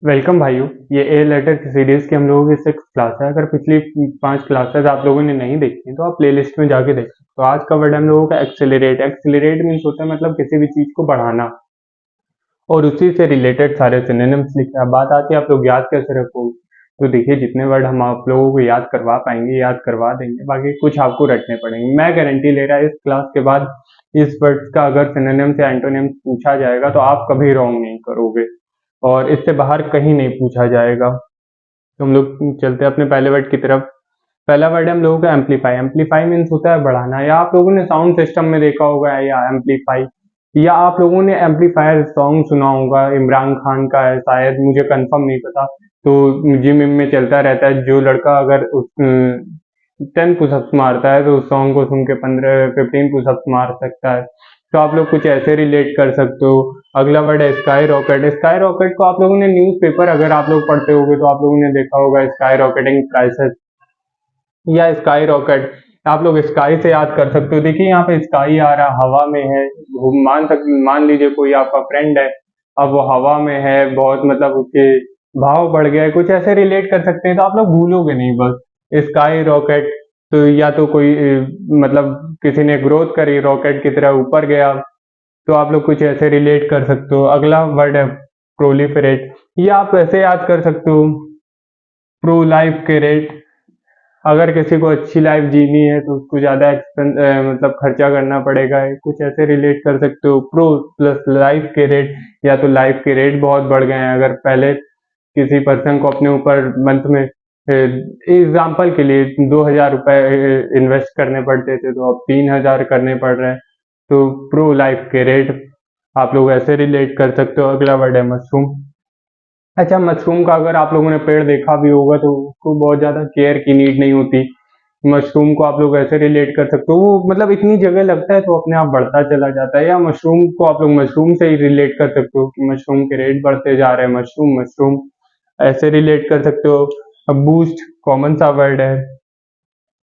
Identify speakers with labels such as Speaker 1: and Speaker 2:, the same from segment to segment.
Speaker 1: Welcome भाइयों। ये a letter की सीरीज की हम लोगों की 6th क्लास है। अगर पिछली 5 क्लासेस आप लोगों ने नहीं देखी तो आप प्लेलिस्ट में जाके देख सकते हो। आज का वर्ड हम लोगों का एक्सेलरेट। एक्सेलरेट मीन्स होता है मतलब किसी भी चीज को बढ़ाना, और उसी से रिलेटेड सारे सिनोनिम्स लिखे हैं। अब बात आती है आप लोग याद कैसे रखोगे। तो देखिए, जितने वर्ड हम आप लोगों को याद करवा पाएंगे याद करवा देंगे, बाकी कुछ आपको रटने पड़ेंगे। मैं गारंटी ले रहा इस क्लास के बाद इस वर्ड का अगर सिनोनिम्स या एंटोनिम्स पूछा जाएगा तो आप कभी रॉन्ग नहीं करोगे, और इससे बाहर कहीं नहीं पूछा जाएगा। तो हम लोग चलते हैं अपने पहले वर्ड की तरफ। पहला वर्ड है हम लोगों का एम्पलीफाई। एम्पलीफाई मीन्स होता है बढ़ाना, या आप लोगों ने साउंड सिस्टम में देखा होगा या एम्पलीफाई, या आप लोगों ने एम्पलीफायर सॉन्ग सुना होगा। इमरान खान का है शायद, मुझे कंफर्म नहीं पता। तो जिम विम में चलता रहता है, जो लड़का अगर 10 पुशअप्स मारता है तो उस सॉन्ग को सुन के 15-15 पुशअप्स मार सकता है। तो आप लोग कुछ ऐसे रिलेट कर सकते हो। अगला वर्ड है स्काई रॉकेट। स्काई रॉकेट को आप लोगों ने न्यूज़पेपर अगर आप लोग पढ़ते होगे तो आप लोगों ने देखा होगा, स्काई रॉकेटिंग प्राइसेस या स्काई रॉकेट। आप लोग स्काई से याद कर सकते हो। देखिए यहाँ पे स्काई आ रहा, हवा में है। मान लीजिए कोई आपका फ्रेंड है, अब वो हवा में है, बहुत मतलब उसके भाव बढ़ गया है, कुछ ऐसे रिलेट कर सकते हैं तो आप लोग भूलोगे नहीं बस स्काई रॉकेट। तो या तो कोई मतलब किसी ने ग्रोथ करी, रॉकेट की तरह ऊपर गया, तो आप लोग कुछ ऐसे रिलेट कर सकते हो। अगला वर्ड है प्रोलिफेरेट। ये आप ऐसे याद कर सकते हो, प्रो लाइफ के रेट। अगर किसी को अच्छी लाइफ जीनी है तो उसको ज्यादा एक्सपेंस मतलब खर्चा करना पड़ेगा, कुछ ऐसे रिलेट कर सकते हो। प्रो प्लस लाइफ के रेट, या तो लाइफ के रेट बहुत बढ़ गए हैं। अगर पहले किसी पर्सन को अपने ऊपर मंथ में एग्जाम्पल के लिए 2,000 रुपए इन्वेस्ट करने पड़ते थे तो अब 3,000 करने पड़ रहे हैं। तो प्रो लाइफ के रेट आप लोग ऐसे रिलेट कर सकते हो। अगला वर्ड है मशरूम। अच्छा, मशरूम का अगर आप लोगों ने पेड़ देखा भी होगा तो उसको बहुत ज्यादा केयर की नीड नहीं होती। मशरूम को आप लोग ऐसे रिलेट कर सकते हो, वो मतलब इतनी जगह लगता है तो अपने आप बढ़ता चला जाता है। या मशरूम को आप लोग मशरूम से ही रिलेट कर सकते हो कि मशरूम के रेट बढ़ते जा रहे हैं, मशरूम मशरूम ऐसे रिलेट कर सकते हो। अब बूस्ट कॉमन सा वर्ड है।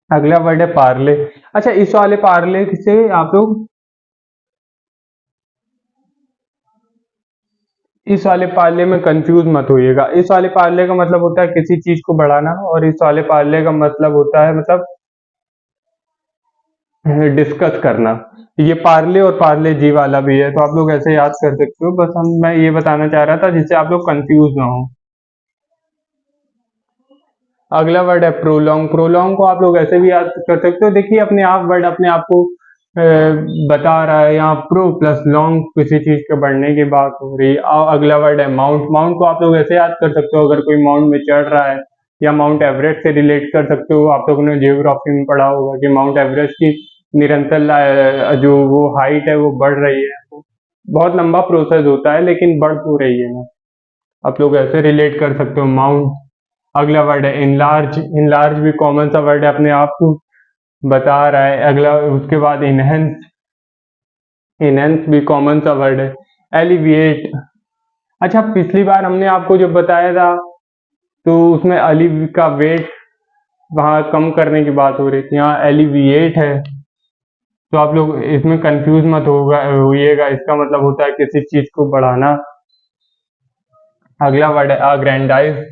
Speaker 1: अगला वर्ड है पार्ले। अच्छा, इस वाले पार्ले से आप लोग इस वाले पार्ले में कंफ्यूज मत होइएगा। इस वाले पार्ले का मतलब होता है किसी चीज को बढ़ाना, और इस वाले पार्ले का मतलब होता है मतलब डिस्कस करना। ये पार्ले और पार्ले जी वाला भी है, तो आप लोग ऐसे याद कर सकते हो। बस मैं ये बताना चाह रहा था जिससे आप लोग कंफ्यूज ना हो। अगला वर्ड है प्रोलॉन्ग। प्रोलॉन्ग को आप लोग ऐसे भी याद कर सकते हो। देखिए, अपने आप वर्ड अपने आप को बता रहा है। यहाँ प्रो प्लस लॉन्ग किसी चीज के बढ़ने की बात हो रही है। अगला वर्ड है माउंट। माउंट को आप लोग ऐसे याद कर सकते हो, अगर कोई माउंट में चढ़ रहा है, या माउंट एवरेस्ट से रिलेट कर सकते हो। आप लोगों ने जियोग्राफी में पढ़ा होगा कि माउंट एवरेस्ट की निरंतर जो वो हाइट है वो बढ़ रही है। बहुत लंबा प्रोसेस होता है लेकिन बढ़ तो रही है ना। आप लोग ऐसे रिलेट कर सकते हो माउंट। अगला वर्ड है इनलार्ज। इनलार्ज भी कॉमन सा वर्ड है, अपने आप को बता रहा है। अगला उसके बाद इनहेंस। इनहेंस भी कॉमन सा वर्ड है। एलिविएट। अच्छा, पिछली बार हमने आपको जो बताया था तो उसमें अलिव का वेट वहां कम करने की बात हो रही थी, यहाँ एलिविएट है। तो आप लोग इसमें कंफ्यूज मत होगा होइएगा, इसका मतलब होता है किसी चीज को बढ़ाना। अगला वर्ड है अग्रैंडाइज।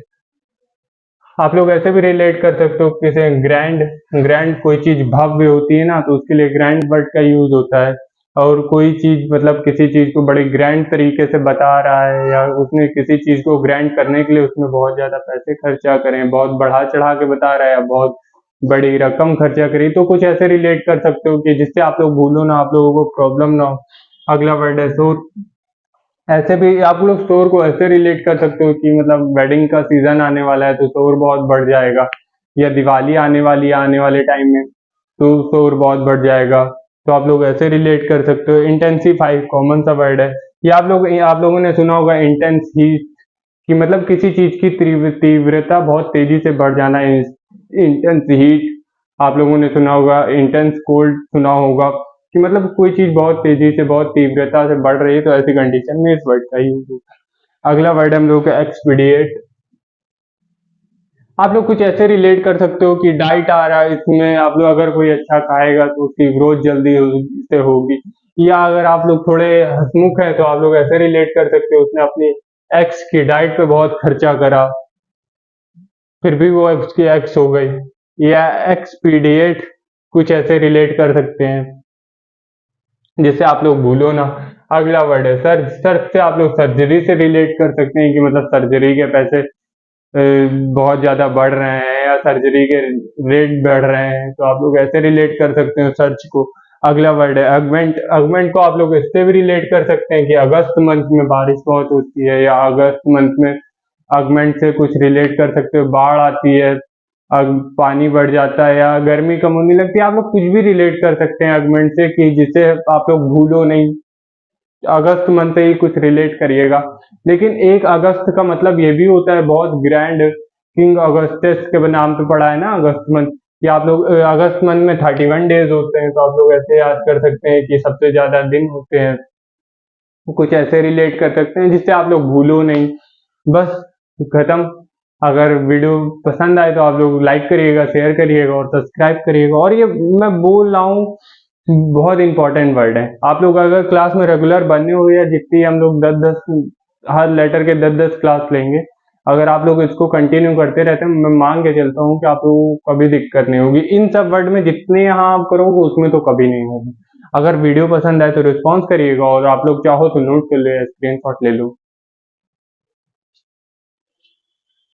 Speaker 1: आप लोग ऐसे भी रिलेट कर सकते हो किसी ग्रैंड। ग्रैंड कोई चीज भव्य होती है ना, तो उसके लिए ग्रैंड वर्ड का यूज होता है। और कोई चीज मतलब किसी चीज को बड़े ग्रैंड तरीके से बता रहा है, या उसने किसी चीज को ग्रैंड करने के लिए उसमें बहुत ज्यादा पैसे खर्चा करें, बहुत बढ़ा चढ़ा के बता रहा है, या बहुत बड़ी रकम खर्चा करी, तो कुछ ऐसे रिलेट कर सकते हो कि जिससे आप लोग भूलो ना, आप लोगों को प्रॉब्लम ना हो। अगला वर्ड है शोर। ऐसे भी आप लोग स्टोर को ऐसे रिलेट कर सकते हो कि मतलब वेडिंग का सीजन आने वाला है तो स्टोर बहुत बढ़ जाएगा, या दिवाली आने वाली है आने वाले टाइम में तो स्टोर बहुत बढ़ जाएगा। तो आप लोग ऐसे रिलेट कर सकते हो। इंटेंसिफाई कॉमन सा वर्ड है। या आप लोगों ने सुना होगा इंटेंस हीट, कि मतलब किसी चीज की तीव्रता बहुत तेजी से बढ़ जाना है। Intense heat. आप लोगों ने सुना होगा इंटेंस कोल्ड, सुना होगा कि मतलब कोई चीज बहुत तेजी से बहुत तीव्रता से बढ़ रही है, तो ऐसी कंडीशन में इस वर्ड का यूज होता है। अगला वर्ड हम लोग का एक्सपीडिएट। आप लोग कुछ ऐसे रिलेट कर सकते हो कि डाइट आ रहा है, इसमें आप लोग अगर कोई अच्छा खाएगा तो उसकी ग्रोथ जल्दी से होगी। या अगर आप लोग थोड़े हंसमुख है तो आप लोग ऐसे रिलेट कर सकते हो उसने अपनी एक्स की डाइट पे बहुत खर्चा करा, फिर भी वो उसकी एक्स हो गई, या एक्सपीडिएट, कुछ ऐसे रिलेट कर सकते हैं जिससे आप लोग भूलो ना। अगला वर्ड है सर्च। सर्च से आप लोग सर्जरी से रिलेट कर सकते हैं कि मतलब सर्जरी के पैसे बहुत ज्यादा बढ़ रहे हैं या सर्जरी के रेट बढ़ रहे हैं, तो आप लोग ऐसे रिलेट कर सकते हैं सर्च को। अगला वर्ड है अगमेंट। अगमेंट को आप लोग इससे भी रिलेट कर सकते हैं कि अगस्त मंथ में बारिश बहुत होती है, या अगस्त मंथ में अगमेंट से कुछ रिलेट कर सकते हो, बाढ़ आती है, पानी बढ़ जाता है, या गर्मी कम होने लगती है। आप लोग कुछ भी रिलेट कर सकते हैं अगमेंट से कि जिससे आप लोग भूलो नहीं। अगस्त मंथ से ही कुछ रिलेट करिएगा। लेकिन 1 अगस्त का मतलब ये भी होता है बहुत ग्रैंड, किंग अगस्टस के नाम पे पड़ा है ना अगस्त मंथ, कि आप लोग अगस्त मंथ में 31 डेज होते हैं, तो आप लोग ऐसे याद कर सकते हैं कि सबसे ज्यादा दिन होते हैं। कुछ ऐसे रिलेट कर सकते हैं जिससे आप लोग भूलो नहीं। बस खत्म। अगर वीडियो पसंद आए तो आप लोग लाइक करिएगा, शेयर करिएगा और सब्सक्राइब करिएगा। और ये मैं बोल रहा हूँ, बहुत इंपॉर्टेंट वर्ड है। आप लोग अगर क्लास में रेगुलर बने हो, या जितनी हम लोग 10-10 हर लेटर के 10-10 क्लास लेंगे, अगर आप लोग इसको कंटिन्यू करते रहते हैं, मैं मान के चलता हूँ कि आप लोगों को कभी दिक्कत नहीं होगी। इन सब वर्ड में जितने यहाँ आप करोगे उसमें तो कभी नहीं होगी। अगर वीडियो पसंद आए तो रिस्पॉन्स करिएगा, और आप लोग चाहो तो नोट कर ले, स्क्रीन शॉट ले लो।